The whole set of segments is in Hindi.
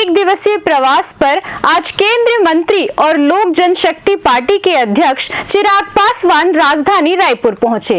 एक दिवसीय प्रवास पर आज केंद्रीय मंत्री और लोक जनशक्ति पार्टी के अध्यक्ष चिराग पासवान राजधानी रायपुर पहुंचे।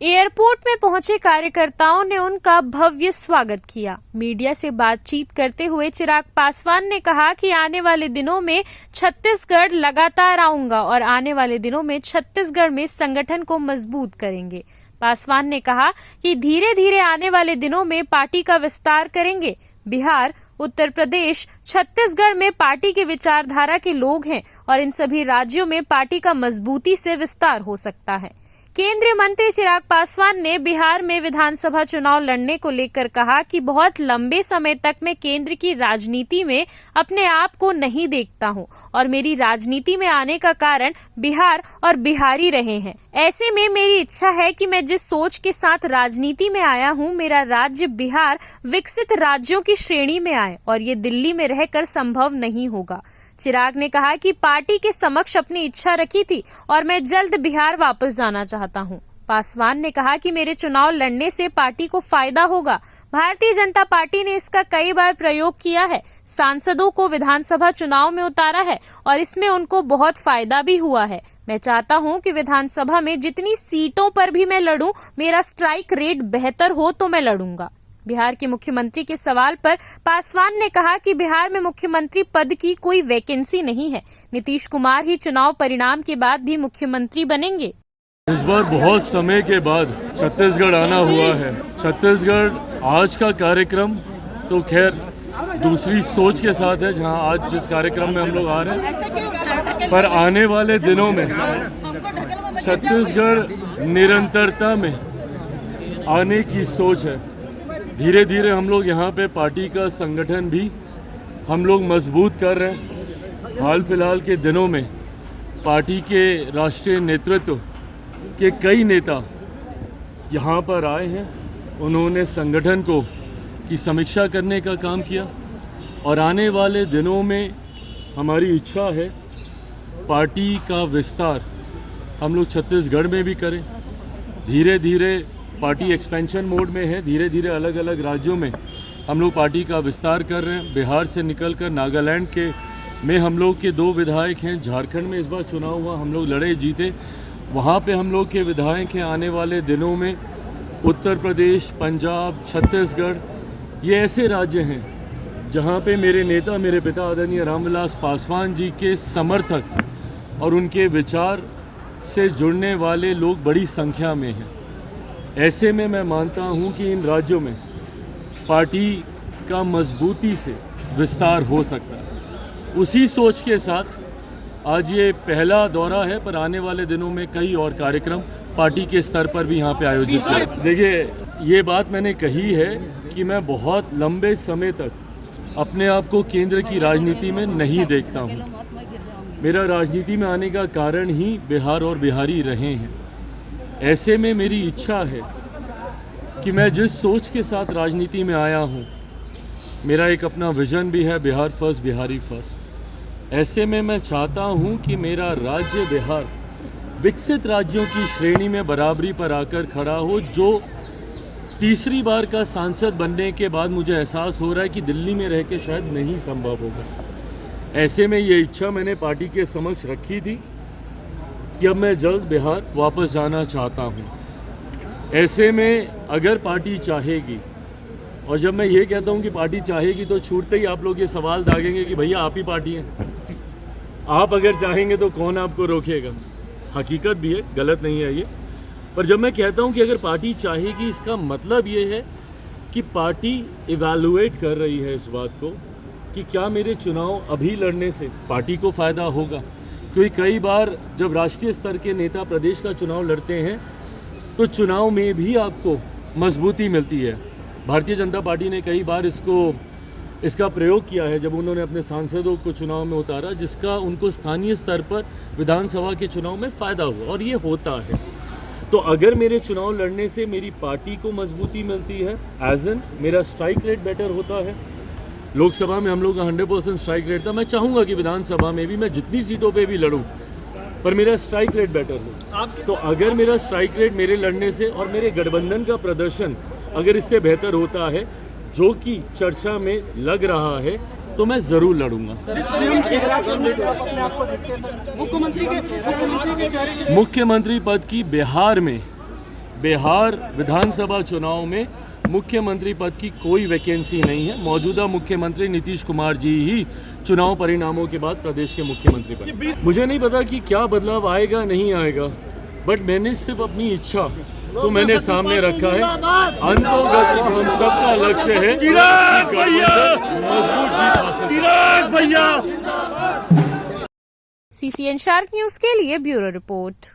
एयरपोर्ट में पहुंचे कार्यकर्ताओं ने उनका भव्य स्वागत किया। मीडिया से बातचीत करते हुए चिराग पासवान ने कहा कि आने वाले दिनों में छत्तीसगढ़ लगातार आऊंगा और आने वाले दिनों में छत्तीसगढ़ में संगठन को मजबूत करेंगे। पासवान ने कहा कि धीरे धीरे आने वाले दिनों में पार्टी का विस्तार करेंगे। बिहार, उत्तर प्रदेश, छत्तीसगढ़ में पार्टी के विचारधारा के लोग हैं और इन सभी राज्यों में पार्टी का मजबूती से विस्तार हो सकता है। केंद्रीय मंत्री चिराग पासवान ने बिहार में विधानसभा चुनाव लड़ने को लेकर कहा कि बहुत लंबे समय तक मैं केंद्र की राजनीति में अपने आप को नहीं देखता हूं और मेरी राजनीति में आने का कारण बिहार और बिहारी रहे हैं। ऐसे में मेरी इच्छा है कि मैं जिस सोच के साथ राजनीति में आया हूं, मेरा राज्य बिहार विकसित राज्यों की श्रेणी में आए और ये दिल्ली में रहकर संभव नहीं होगा। चिराग ने कहा कि पार्टी के समक्ष अपनी इच्छा रखी थी और मैं जल्द बिहार वापस जाना चाहता हूं। पासवान ने कहा कि मेरे चुनाव लड़ने से पार्टी को फायदा होगा। भारतीय जनता पार्टी ने इसका कई बार प्रयोग किया है, सांसदों को विधानसभा चुनाव में उतारा है और इसमें उनको बहुत फायदा भी हुआ है। मैं चाहता हूं कि विधानसभा में जितनी सीटों पर भी मैं लड़ूं, मेरा स्ट्राइक रेट बेहतर हो तो मैं लड़ूंगा। बिहार के मुख्यमंत्री के सवाल पर पासवान ने कहा कि बिहार में मुख्यमंत्री पद की कोई वैकेंसी नहीं है। नीतीश कुमार ही चुनाव परिणाम के बाद भी मुख्यमंत्री बनेंगे। इस बार बहुत समय के बाद छत्तीसगढ़ आना हुआ है। छत्तीसगढ़ आज का कार्यक्रम तो खैर दूसरी सोच के साथ है, जहां आज जिस कार्यक्रम में हम लोग आ रहे हैं, पर आने वाले दिनों में छत्तीसगढ़ निरंतरता में आने की सोच है। धीरे धीरे हम लोग यहाँ पे पार्टी का संगठन भी हम लोग मजबूत कर रहे हैं। हाल फिलहाल के दिनों में पार्टी के राष्ट्रीय नेतृत्व के कई नेता यहाँ पर आए हैं। उन्होंने संगठन को की समीक्षा करने का काम किया और आने वाले दिनों में हमारी इच्छा है पार्टी का विस्तार हम लोग छत्तीसगढ़ में भी करें। धीरे धीरे पार्टी एक्सपेंशन मोड में है। धीरे धीरे अलग अलग राज्यों में हम लोग पार्टी का विस्तार कर रहे हैं। बिहार से निकलकर नागालैंड के में हम लोग के 2 विधायक हैं। झारखंड में इस बार चुनाव हुआ, हम लोग लड़े जीते, वहाँ पे हम लोग के विधायक हैं। आने वाले दिनों में उत्तर प्रदेश, पंजाब, छत्तीसगढ़, ये ऐसे राज्य हैं जहाँ पे मेरे नेता, मेरे पिता आदरणीय रामविलास पासवान जी के समर्थक और उनके विचार से जुड़ने वाले लोग बड़ी संख्या में हैं। ऐसे में मैं मानता हूं कि इन राज्यों में पार्टी का मजबूती से विस्तार हो सकता है। उसी सोच के साथ आज ये पहला दौरा है, पर आने वाले दिनों में कई और कार्यक्रम पार्टी के स्तर पर भी यहाँ पे आयोजित हैं। देखिए, ये बात मैंने कही है कि मैं बहुत लंबे समय तक अपने आप को केंद्र की राजनीति में नहीं देखता हूँ। मेरा राजनीति में आने का कारण ही बिहार और बिहारी रहे हैं। ऐसे में मेरी इच्छा है कि मैं जिस सोच के साथ राजनीति में आया हूँ, मेरा एक अपना विजन भी है, बिहार फर्स्ट, बिहारी फर्स्ट। ऐसे में मैं चाहता हूँ कि मेरा राज्य बिहार विकसित राज्यों की श्रेणी में बराबरी पर आकर खड़ा हो। जो तीसरी बार का सांसद बनने के बाद मुझे एहसास हो रहा है कि दिल्ली में रह के शायद नहीं संभव होगा। ऐसे में ये इच्छा मैंने पार्टी के समक्ष रखी थी कि अब मैं जल्द बिहार वापस जाना चाहता हूं। ऐसे में अगर पार्टी चाहेगी, और जब मैं ये कहता हूं कि पार्टी चाहेगी तो छूटते ही आप लोग ये सवाल दागेंगे कि भैया आप ही पार्टी हैं, आप अगर चाहेंगे तो कौन आपको रोकेगा। हकीकत भी है, गलत नहीं है ये। पर जब मैं कहता हूं कि अगर पार्टी चाहेगी, इसका मतलब ये है कि पार्टी इवैल्यूएट कर रही है इस बात को कि क्या मेरे चुनाव अभी लड़ने से पार्टी को फ़ायदा होगा। क्योंकि कई बार जब राष्ट्रीय स्तर के नेता प्रदेश का चुनाव लड़ते हैं तो चुनाव में भी आपको मजबूती मिलती है। भारतीय जनता पार्टी ने कई बार इसका प्रयोग किया है जब उन्होंने अपने सांसदों को चुनाव में उतारा, जिसका उनको स्थानीय स्तर पर विधानसभा के चुनाव में फ़ायदा हुआ, और ये होता है। तो अगर मेरे चुनाव लड़ने से मेरी पार्टी को मजबूती मिलती है, एज एन मेरा स्ट्राइक रेट बेटर होता है। लोकसभा में हम लोग का 100% स्ट्राइक रेट था। मैं चाहूँगा कि विधानसभा में भी मैं जितनी सीटों पे भी लड़ूं, पर मेरा स्ट्राइक रेट बेटर हो। तो अगर मेरा स्ट्राइक रेट मेरे लड़ने से और मेरे गठबंधन का प्रदर्शन अगर इससे बेहतर होता है जो कि चर्चा में लग रहा है तो मैं जरूर लड़ूंगा। मुख्यमंत्री पद की बिहार विधानसभा चुनाव में मुख्यमंत्री पद की कोई वैकेंसी नहीं है। मौजूदा मुख्यमंत्री नीतीश कुमार जी ही चुनाव परिणामों के बाद प्रदेश के मुख्यमंत्री बने। मुझे नहीं पता कि क्या बदलाव आएगा नहीं आएगा, बट मैंने सिर्फ अपनी इच्छा तो मैंने सामने रखा है। अंतोगत हम सबका लक्ष्य है कि मजबूत जीत हासिल। CCN शार्क न्यूज के लिए ब्यूरो रिपोर्ट।